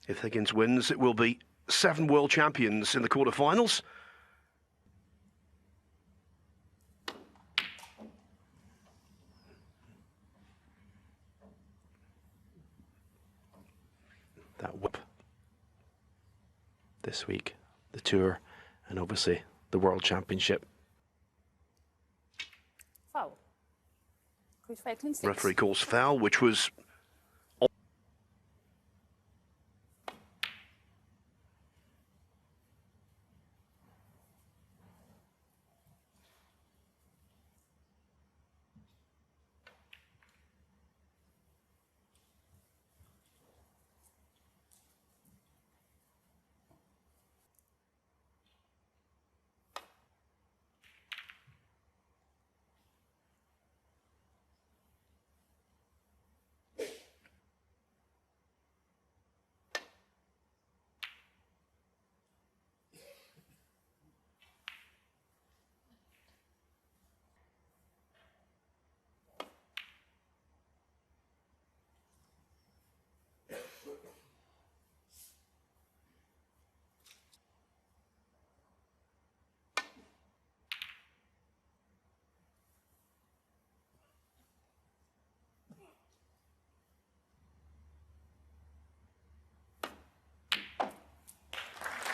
If Higgins wins, it will be 7 world champions in the quarterfinals. That whip this week, the tour, and obviously the World Championship. Foul. Wakelin 6. Referee calls foul, which was...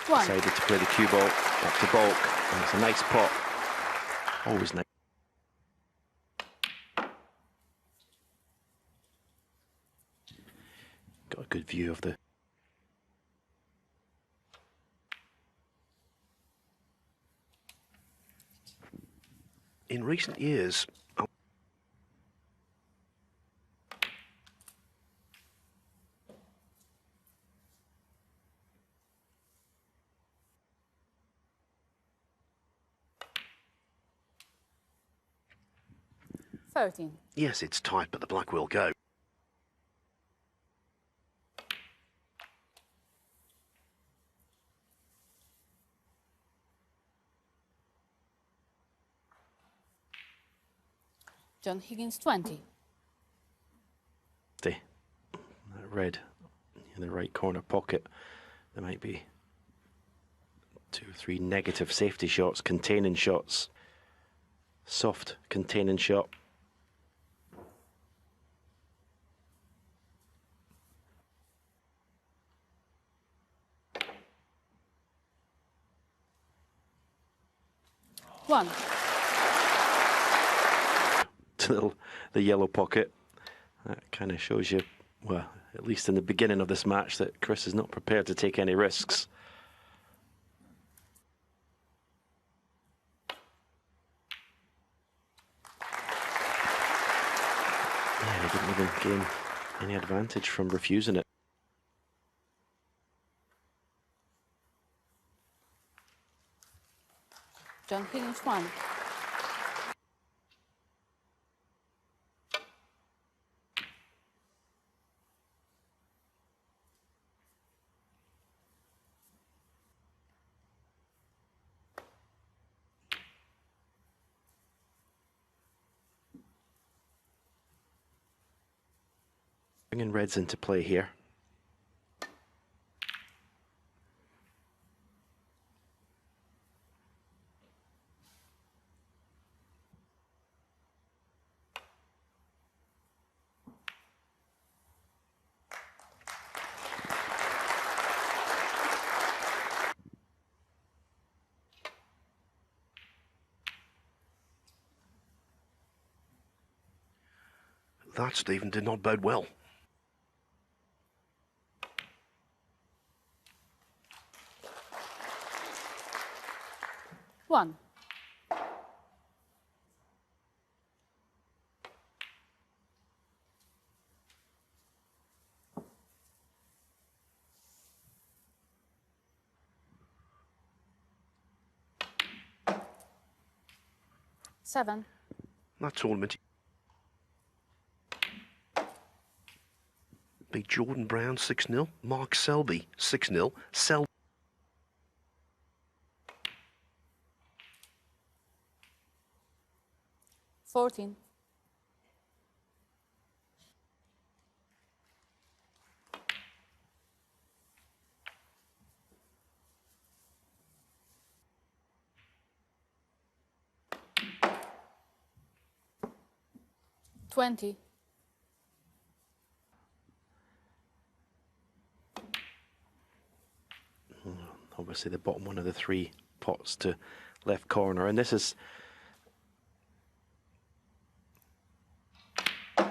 Decided to play the cue ball up to bulk, and it's a nice pot. Always nice. Got a good view of the... In recent years, yes, it's tight, but the black will go. Higgins 20. That red in the right corner pocket, there might be 2 or 3 negative safety shots, containing shots. Soft containing shot. One. Little the yellow pocket. That kind of shows you, well, at least in the beginning of this match, that Chris is not prepared to take any risks. Yeah, he didn't even gain any advantage from refusing it. Higgins 1. Bringing reds into play here. That, Stephen, did not bode well. One. Seven. That tournament beat Jordan Brown 6-0, Mark Selby 6-0, 14. 20. Obviously the bottom one of the three pots to left corner, and this is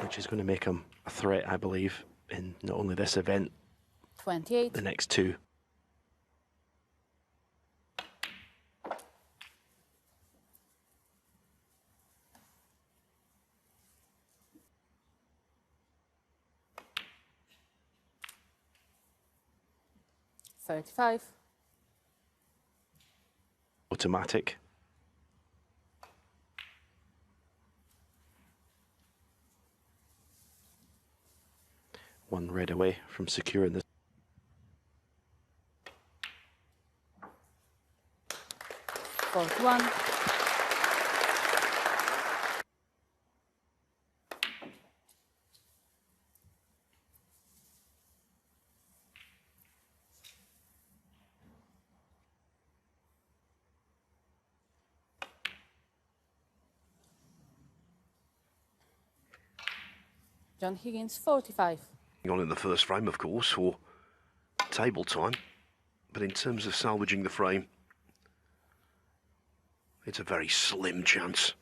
which is going to make him a threat, I believe, in not only this event, 28. the next two. $35. Automatic. One red away from securing this. $41. John Higgins, 45. On in the first frame, of course, for table time. But in terms of salvaging the frame, it's a very slim chance.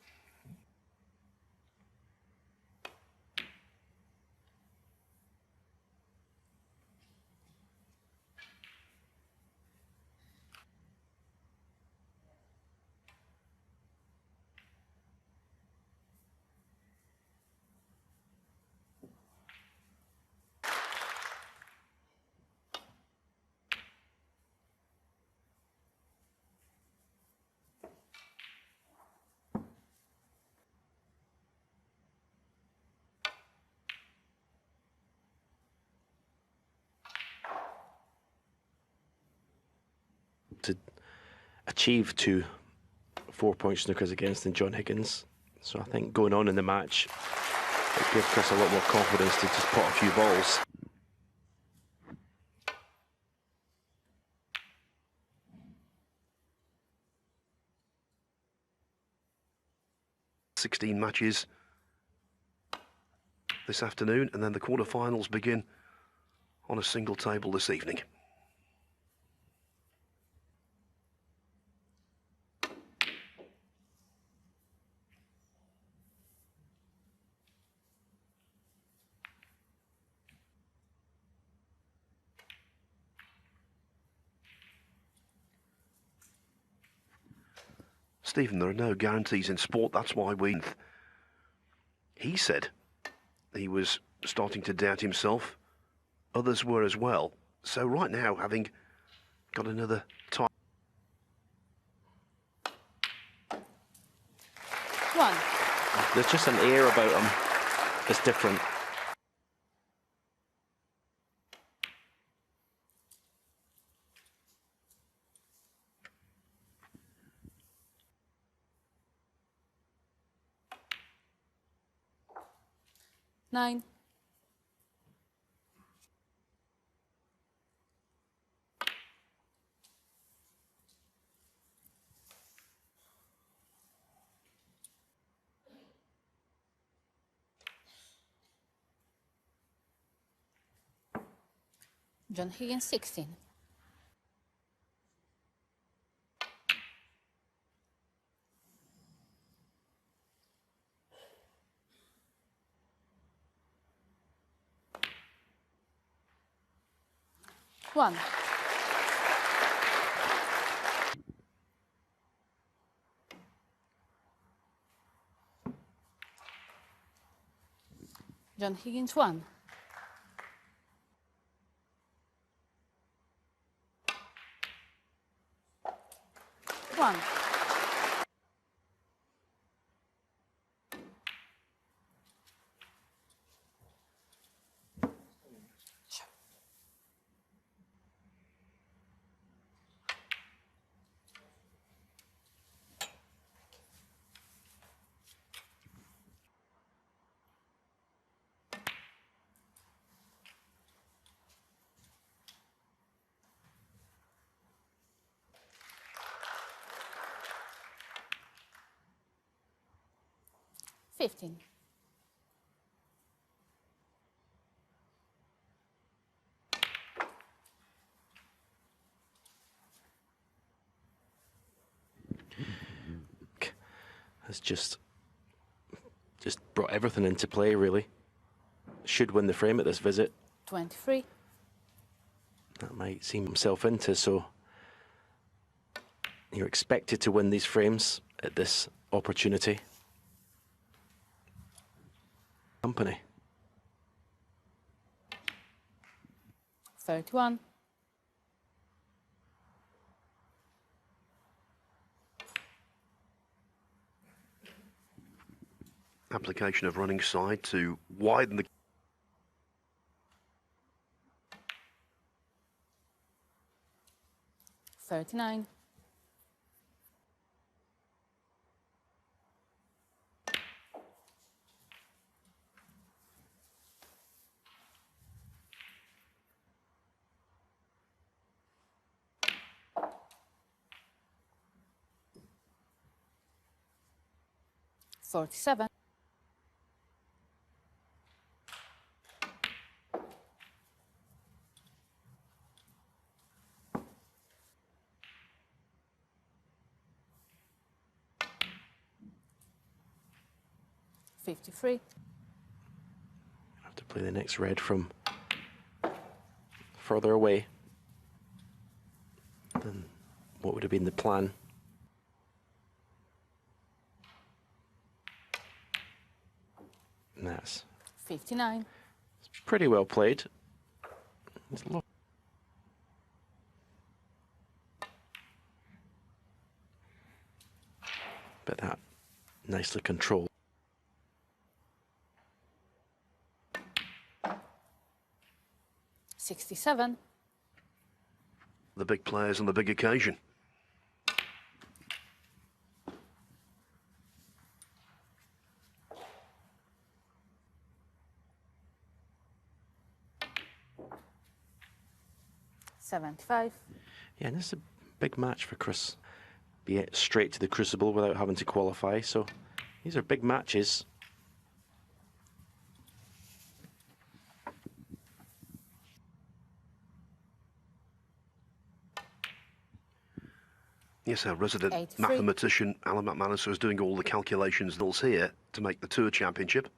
To achieve 2 4-point snookers against than John Higgins. So I think going on in the match, it gives Chris a lot more confidence to just pot a few balls. $16 matches this afternoon, and then the quarterfinals begin on a single table this evening. Stephen, there are no guarantees in sport, that's why he said he was starting to doubt himself. Others were as well. So right now, having got another tie. 1. There's just an air about him that's different. $9. John Higgins, 16. $1. John Higgins, 1. $1. $15. has just brought everything into play, really. Should win the frame at this visit. 23. That might seem himself into, so you're expected to win these frames at this opportunity. Company. 31. Application of running side to widen the... 39. 47. 53. Have to play the next red from further away than what would have been the plan. And that's 59. pretty well played. But that nicely controlled. '67. The big players on the big occasion. '75. Yeah, and this is a big match for Chris. Be it straight to the Crucible without having to qualify. So these are big matches. Yes, our resident 83. mathematician Alan McManus was doing all the calculations here to make the Tour Championship,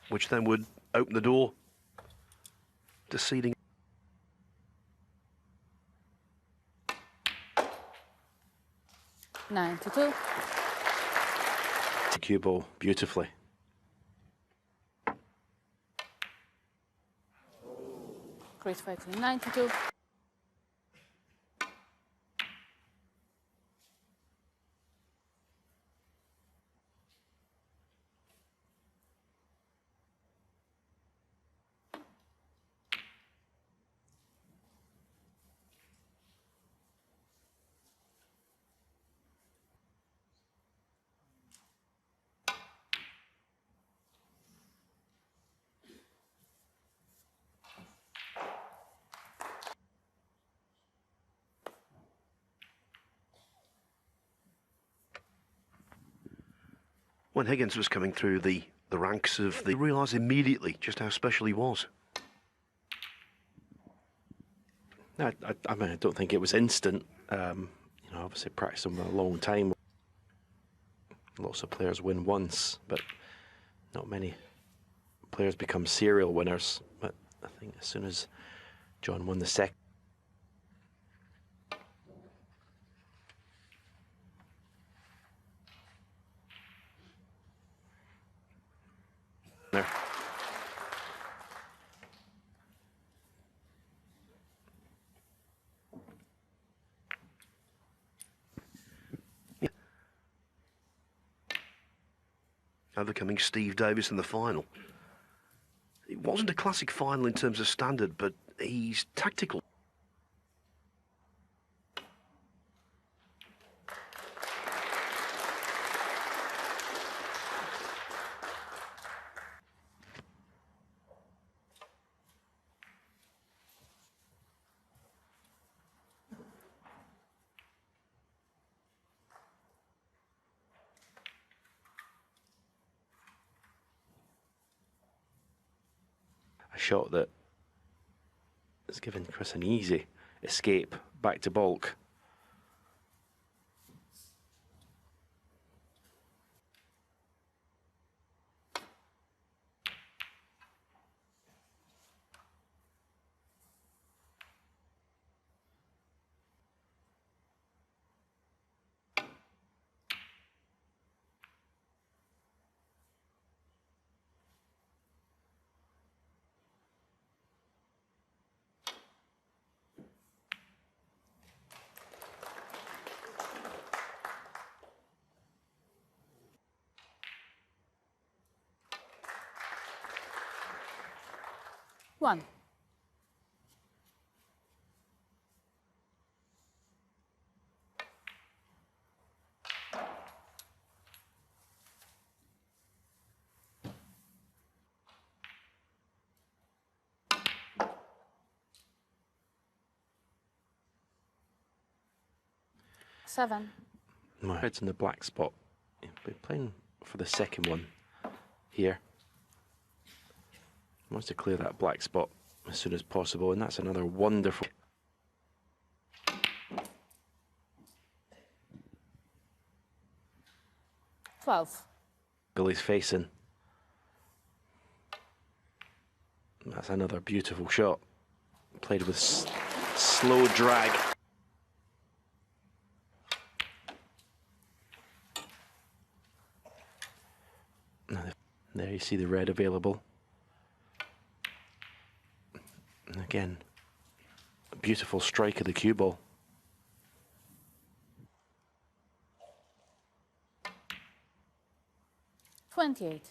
which then would open the door to seeding. '92. To cue ball beautifully. Chris Wakelin, '92. When Higgins was coming through the ranks of the, realised immediately just how special he was. No, I mean, I don't think it was instant. You know, obviously practicing for a long time. Lots of players win once, but not many players become serial winners. But I think as soon as John won the second, there. Overcoming Steve Davis in the final. It wasn't a classic final in terms of standard, but he's tactical. A shot that has given Chris an easy escape back to baulk. 1. Seven. My head's in the black spot. We're playing for the second one here. Wants to clear that black spot as soon as possible, and that's another wonderful. Twelve. Billy's facing. That's another beautiful shot. Played with slow drag. There you see the red available. And again, a beautiful strike of the cue ball. $28.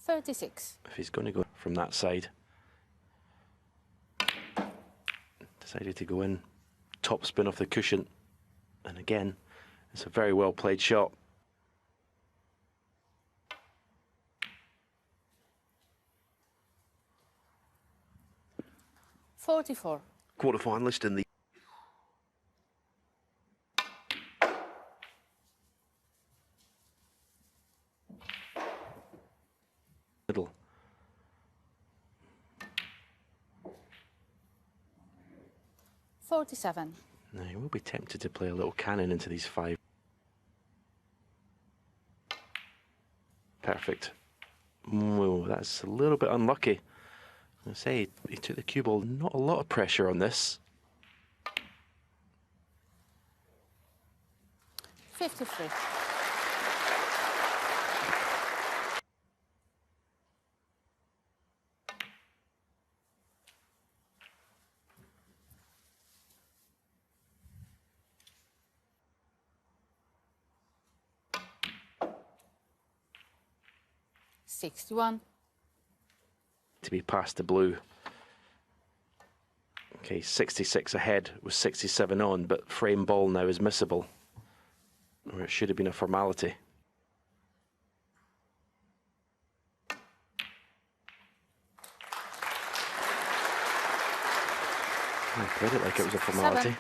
$36. If he's going to go from that side. Decided to go in, top spin off the cushion. And again, it's a very well played shot. $44. Quarter-finalist in the middle. $47. Now you will be tempted to play a little cannon into these five. Perfect. Whoa, that's a little bit unlucky. I say he took the cue ball. Not a lot of pressure on this. 53. $61. To be past the blue. Okay, 66 ahead with 67 on, but frame ball now is missable. Or it should have been a formality. I played it like it was a formality. 7.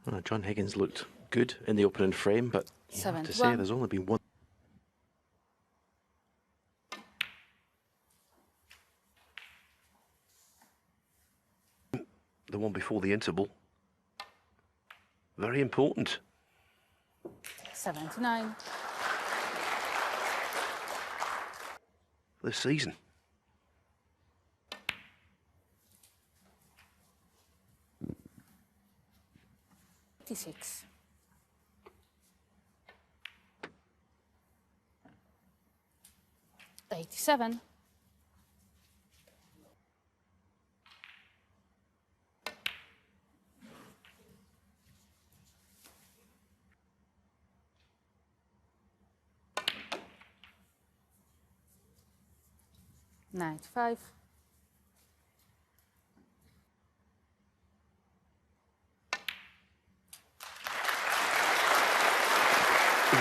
Well, John Higgins looked good in the opening frame, but you have to say 71. there's only been one. the one before the interval. Very important. 79. This season. $86. $87. $95.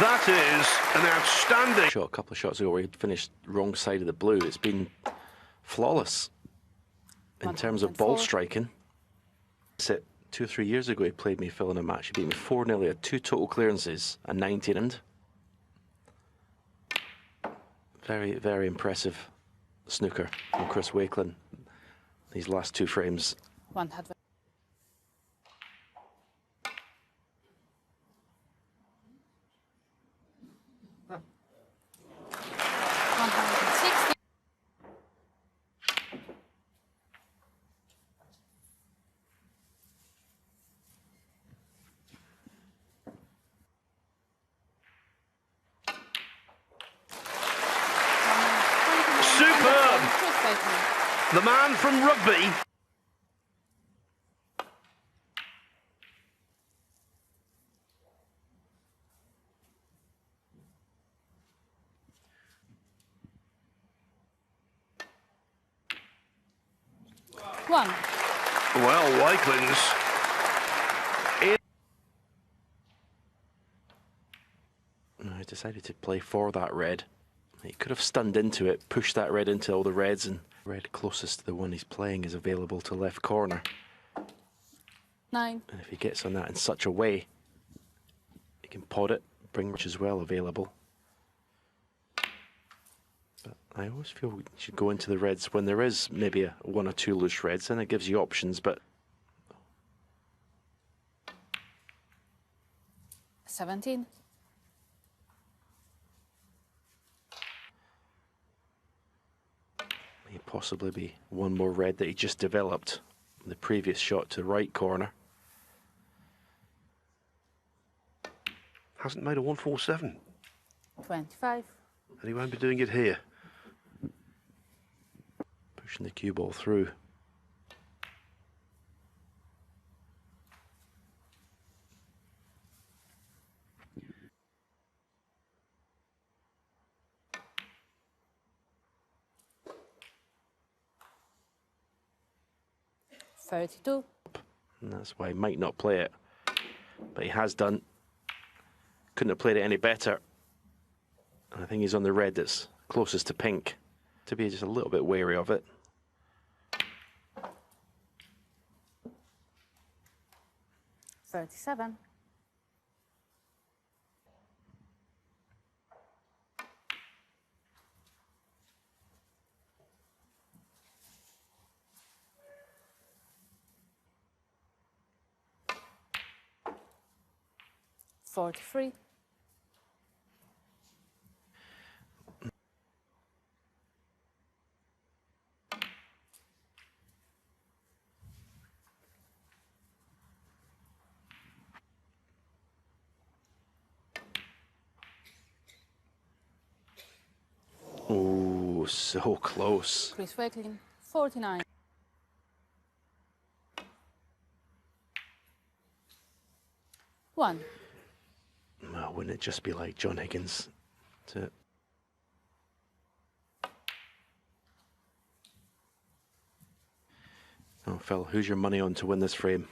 That is an outstanding Shot a couple of shots ago where he'd finished wrong side of the blue. It's been flawless in terms of ball 104. striking. It 2 or 3 years ago he played me Phil in a match. He beat me 4-0, had 2 total clearances and 19 end. Very, very impressive snooker from Chris Wakelin. These last 2 frames. 100. Wakelin. The man from rugby. One. Well, Wakelin's I decided to play for that red. He could have stunned into it, pushed that red into all the reds, and red closest to the one he's playing is available to left corner. 9. And if he gets on that in such a way, he can pod it, bring which as well available. But I always feel we should go into the reds when there is maybe a 1 or 2 loose reds, and it gives you options, but 17. may possibly be one more red that he just developed. The previous shot to right corner. hasn't made a 147. 25. And he won't be doing it here. Pushing the cue ball through. $32. And that's why he might not play it. But he has done. Couldn't have played it any better. And I think he's on the red that's closest to pink. To be just a little bit wary of it. $37. $43. Oh, so close. Chris Wakelin, 49. One. Well, wouldn't it just be like John Higgins to... Oh, Phil, who's your money on to win this frame?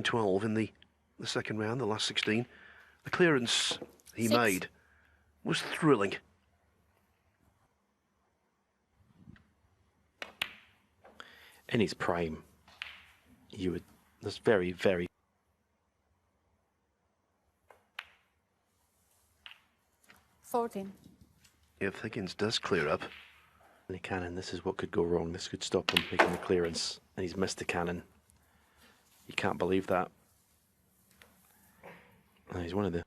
12 in the second round, the last 16. The clearance he 6. made was thrilling. In his prime, you would... That's very, very... $14. If Higgins does clear up, The cannon, this is what could go wrong. This could stop him making the clearance. And he's missed the cannon. You can't believe that. And he's one of the...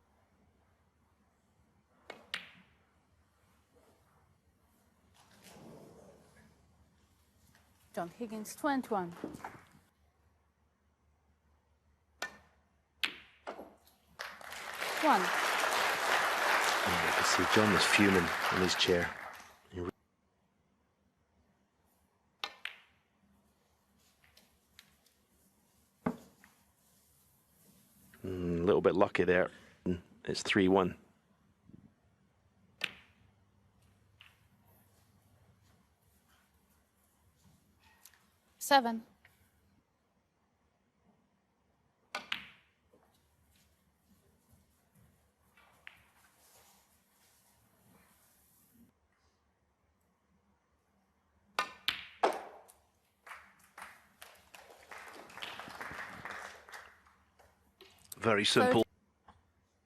John Higgins, 21. One. You can see John was fuming in his chair. A little bit lucky there. It's 3-1. $7. very simple.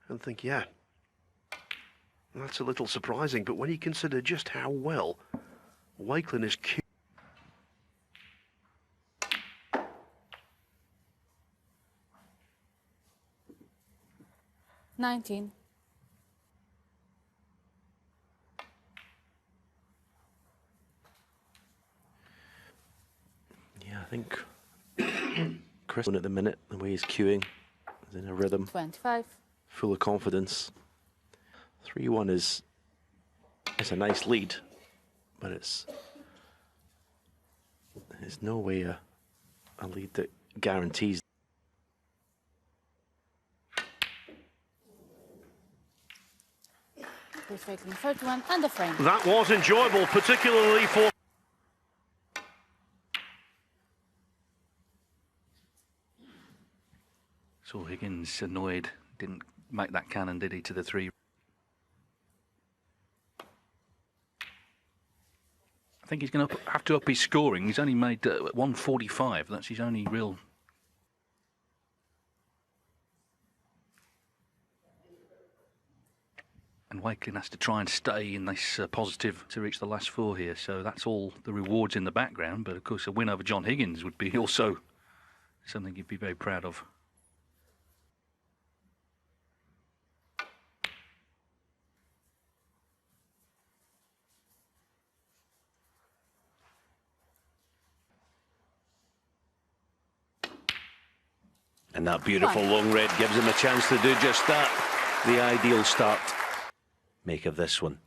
And think, yeah, that's a little surprising. But when you consider just how well Wakelin is cued, 19. Yeah, I think Chris at the minute, the way he's queuing, is in a rhythm, 25. full of confidence. 3-1 is a nice lead, but it's there's no way a lead that guarantees. Here's Wakelin 31 and the frame. That was enjoyable, particularly for... So Higgins annoyed, didn't make that cannon, did he, to the 3? I think he's going to have to up his scoring. He's only made 145. That's his only real... And Wakelin has to try and stay in this positive to reach the last 4 here. So that's all the rewards in the background. But of course, a win over John Higgins would be also something you'd be very proud of. And that beautiful long red gives him a chance to do just that. The ideal start. Make of this one.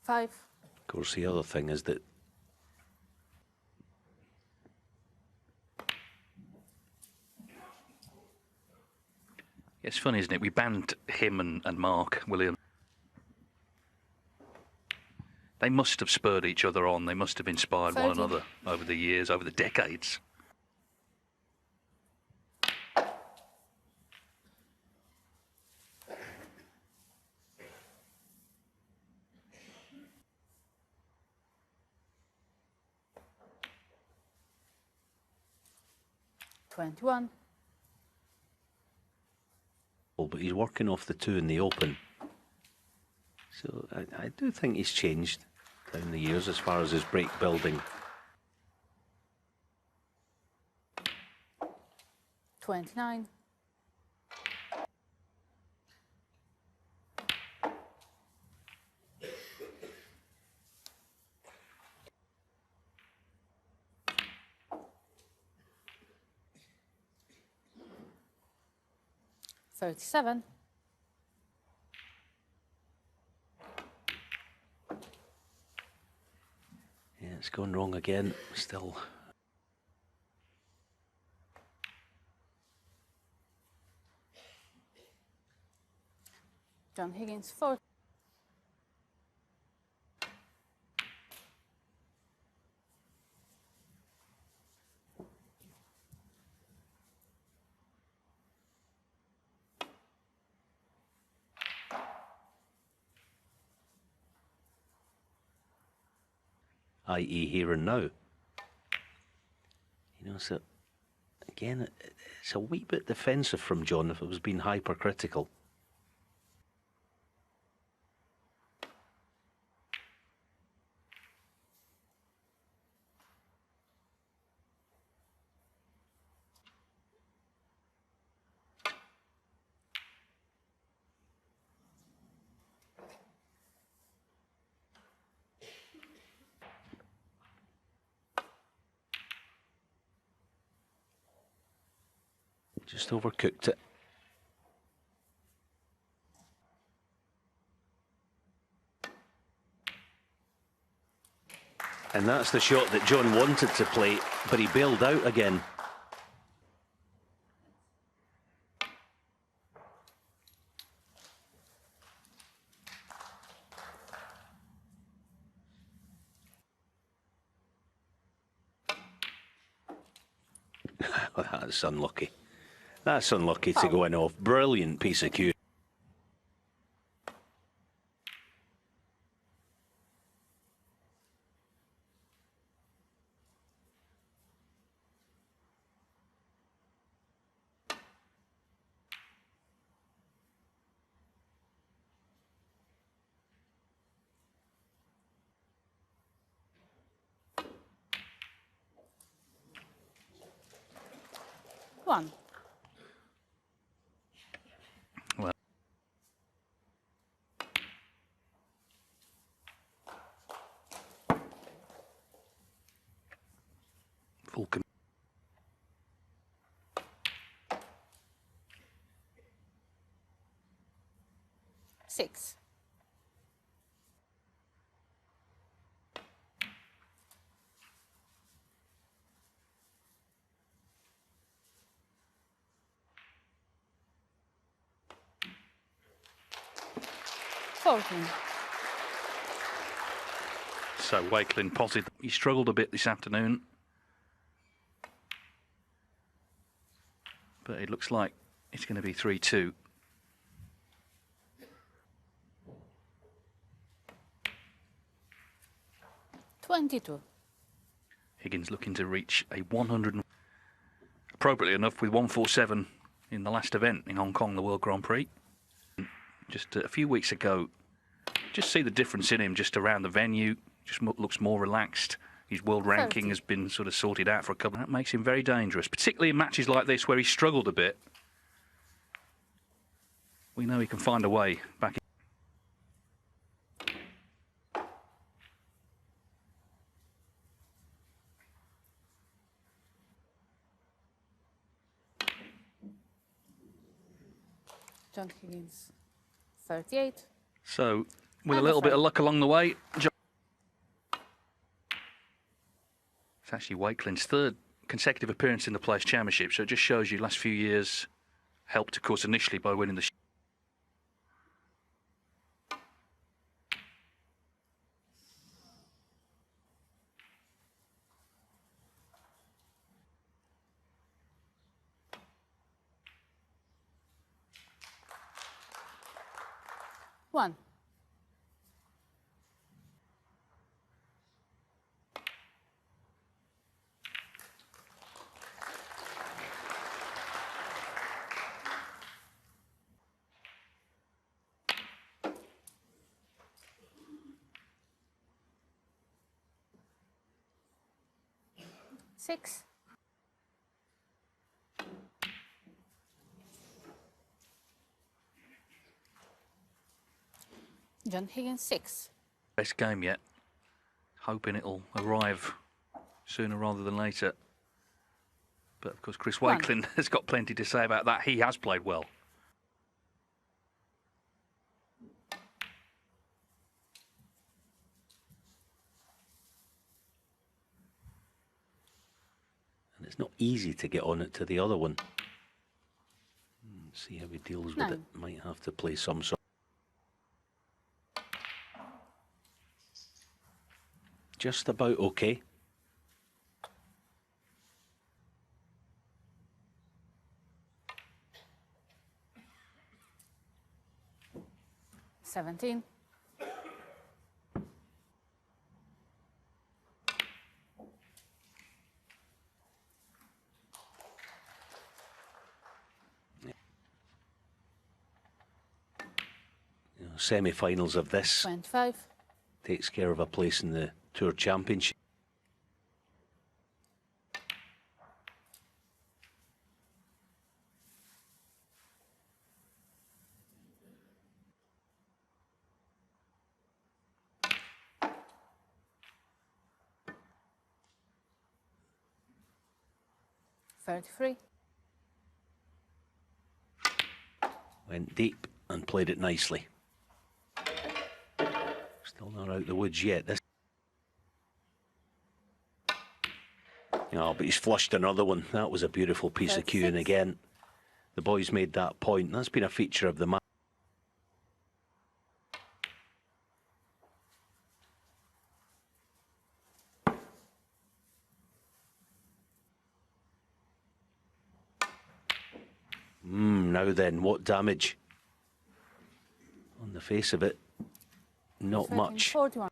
Five. Of course, the other thing is that it's funny, isn't it? We banned him and Mark Williams. They must have spurred each other on. They must have inspired 30. one another over the years, over the decades. $21. but he's working off the 2 in the Open. So I do think he's changed down the years as far as his break building. 29. $37. Yeah, it's gone wrong again, still. John Higgins, 4. I.e. here and now. You know, so again, it's a wee bit defensive from John if it was being hypercritical. Just overcooked it. And that's the shot that John wanted to play, but he bailed out again. Well, that's unlucky. That's unlucky to go in off. Brilliant piece of cue. One. Well, full. 6. 14. So Wakelin potted. He struggled a bit this afternoon, but it looks like it's going to be 3-2. Higgins looking to reach a 100, appropriately enough, with 147 in the last event in Hong Kong, the World Grand Prix. Just a few weeks ago, just see the difference in him just around the venue. Just looks more relaxed. His world ranking has been sort of sorted out for a couple. That makes him very dangerous, particularly in matches like this where he struggled a bit. We know he can find a way back. John Higgins, 38. So, with a little bit of luck along the way, it's actually Wakelin's third consecutive appearance in the Players' Championship, so it just shows you last few years helped, of course, initially by winning the. One. Six. John Higgins, 6. Best game yet. Hoping it'll arrive sooner rather than later. But of course, Chris Wakelin has got plenty to say about that. He has played well. And it's not easy to get on it to the other one. See how he deals with it. Might have to play some sort. Just about okay. $17. Semi-finals of this 25. takes care of a place in the Tour Championship. $33. Went deep and played it nicely. Still not out the woods yet. This. Oh, but he's flushed another one. That was a beautiful piece of cueing again. The boys made that point. That's been a feature of the match. Now then, what damage? On the face of it, not much. 41.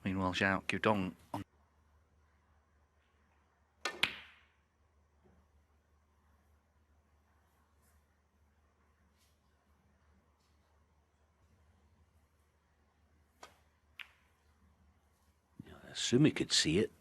Meanwhile, Zhao Guodong on. I assume he could see it.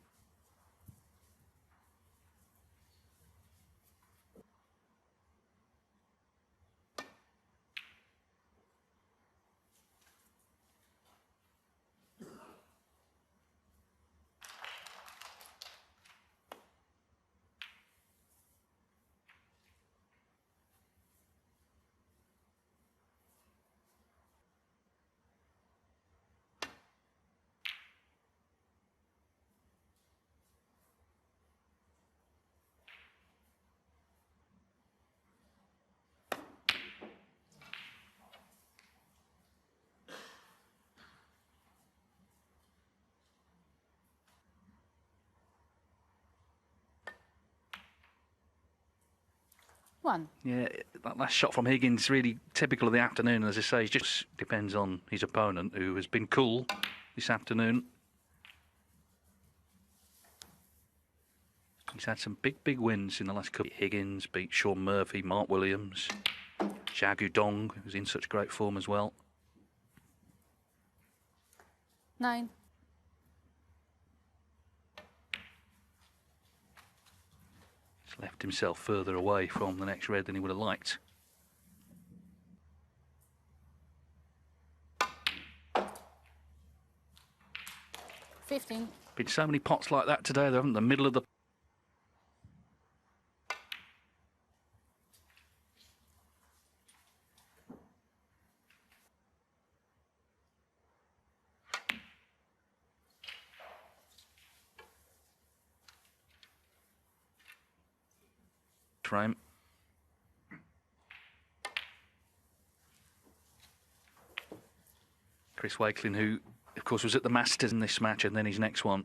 1. Yeah, that last shot from Higgins really typical of the afternoon. As I say, it just depends on his opponent, who has been cool this afternoon. He's had some big wins in the last couple. Higgins beat Sean Murphy, Mark Williams, Jagu Dong, who's in such great form as well. 9. He's left himself further away from the next red than he would have liked. $15. Been so many pots like that today, though, haven't there? The middle of the frame. Chris Wakelin, who, of course, was at the Masters in this match and then his next one.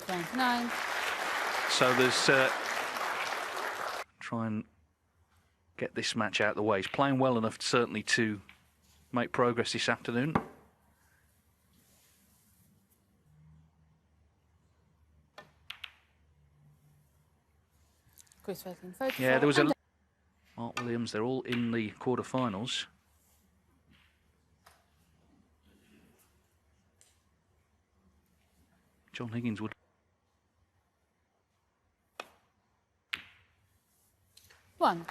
29. So there's try and get this match out of the way. He's playing well enough, certainly, to make progress this afternoon. Chris Wakelin, 34. Yeah, there was a and Mark Williams. They're all in the quarterfinals. John Higgins would. 1.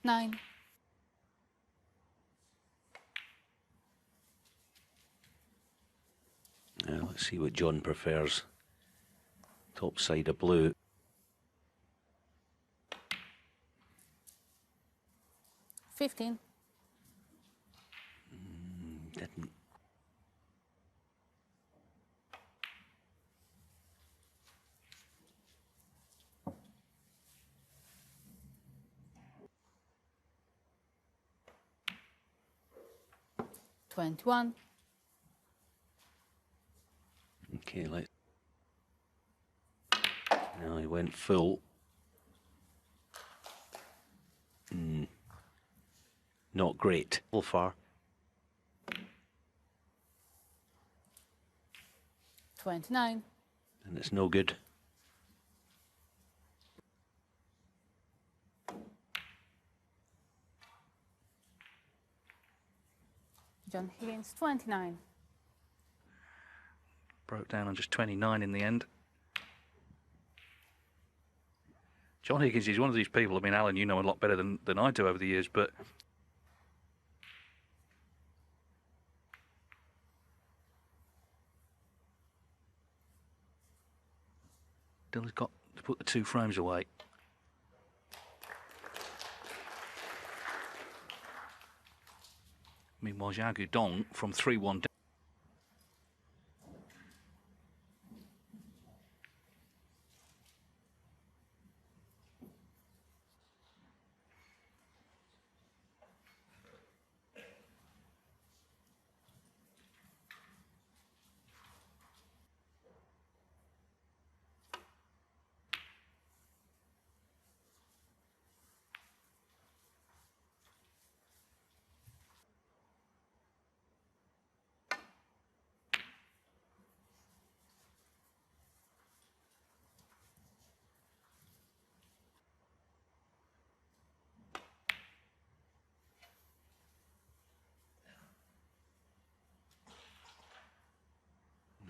$9. Let's see what John prefers. Top side of blue. $15. Didn't. $21. Okay, let's. Now he went full. Not great. So far. 29. And it's no good. John Higgins, 29. Broke down on just 29 in the end. John Higgins is one of these people, I mean, Alan, you know a lot better than I do over the years, but still has got to put the 2 frames away. Meanwhile, Jagu Dong from 3-1 down.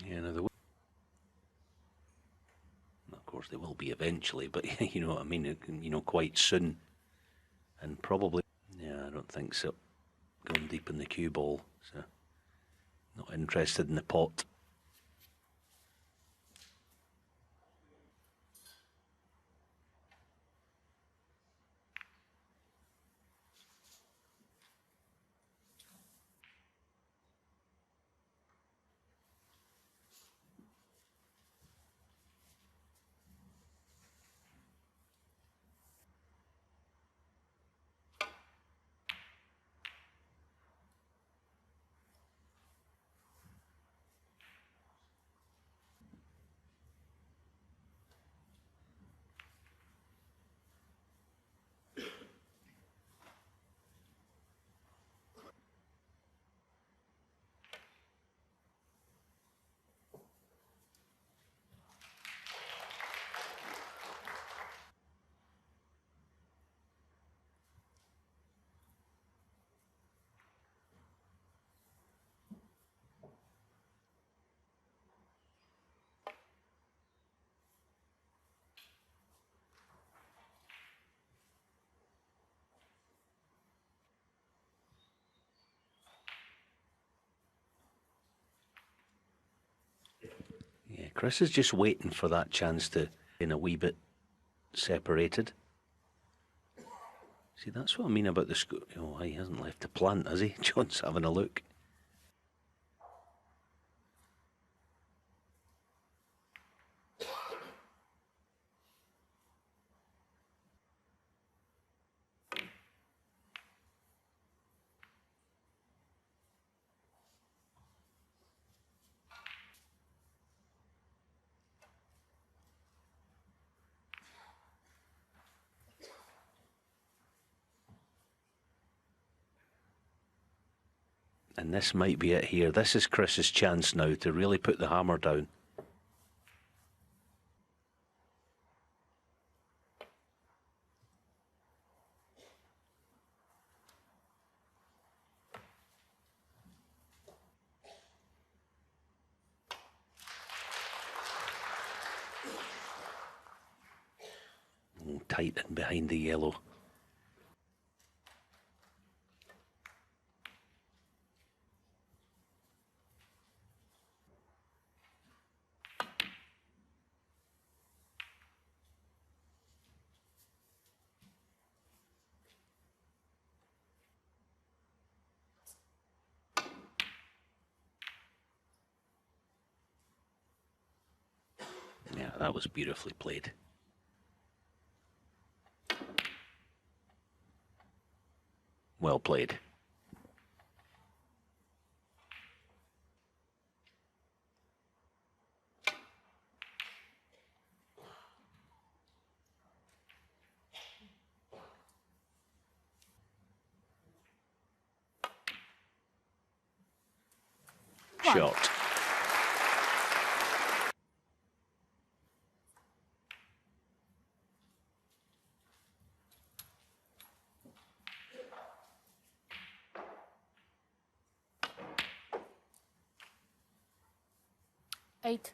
Yeah, no, of course they will be eventually, but you know what I mean, you know, quite soon. And probably, yeah, I don't think so. Going deep in the cue ball, so not interested in the pot. Chris is just waiting for that chance to in a wee bit separated. See, that's what I mean about the score. Oh, he hasn't left the plant, has he? John's having a look. And this might be it here. This is Chris's chance now to really put the hammer down. Oh, tight and behind the yellow. Yeah, that was beautifully played. Well played. Shot. Eight.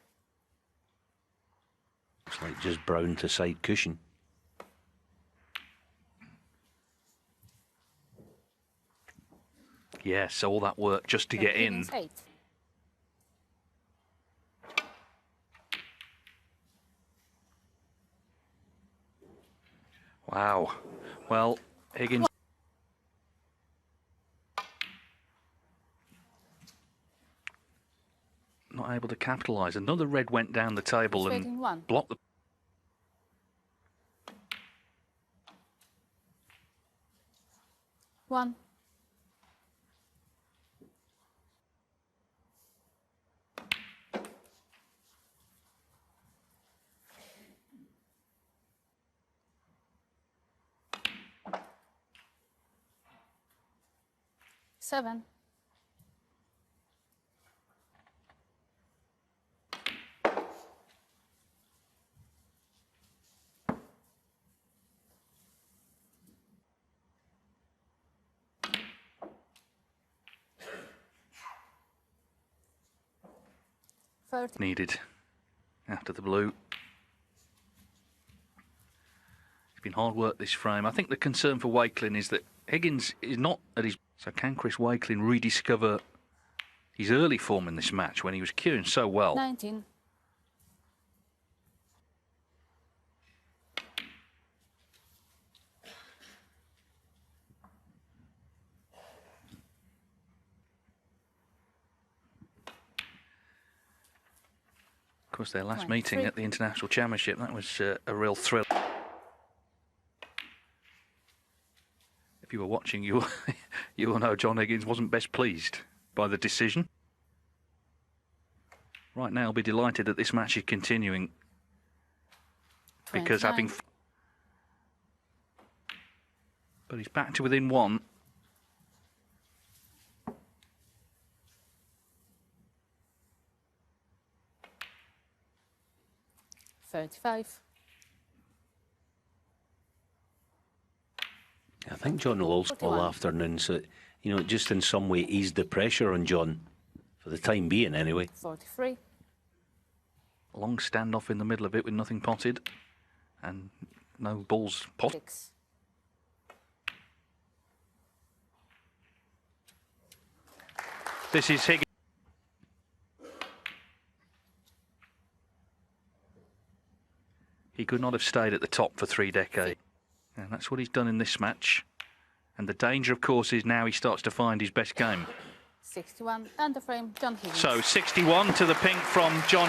Looks like just brown to side cushion. Yes, all that work just to get in. Higgins, 8. Wow. Well, Higgins not able to capitalise. Another red went down the table He's and waiting 1. blocked the... 1. Seven. needed after the blue. It's been hard work this frame. I think the concern for Wakelin is that Higgins is not at his... So can Chris Wakelin rediscover his early form in this match when he was cueing so well? 19. Of course, their last 23. meeting at the International Championship, that was a real thrill. If you were watching, you will know John Higgins wasn't best pleased by the decision. Right now, I'll be delighted that this match is continuing. 29. Because having... But he's back to within one. $35. I think John will also all 41. afternoon, so, you know, just in some way eased the pressure on John, for the time being anyway. 43. Long standoff in the middle of it with nothing potted. And no balls potted. 6. This is Higgins. he could not have stayed at the top for 3 decades. And that's what he's done in this match. And the danger, of course, is now he starts to find his best game. 61 under frame, John Higgins. So 61 to the pink from John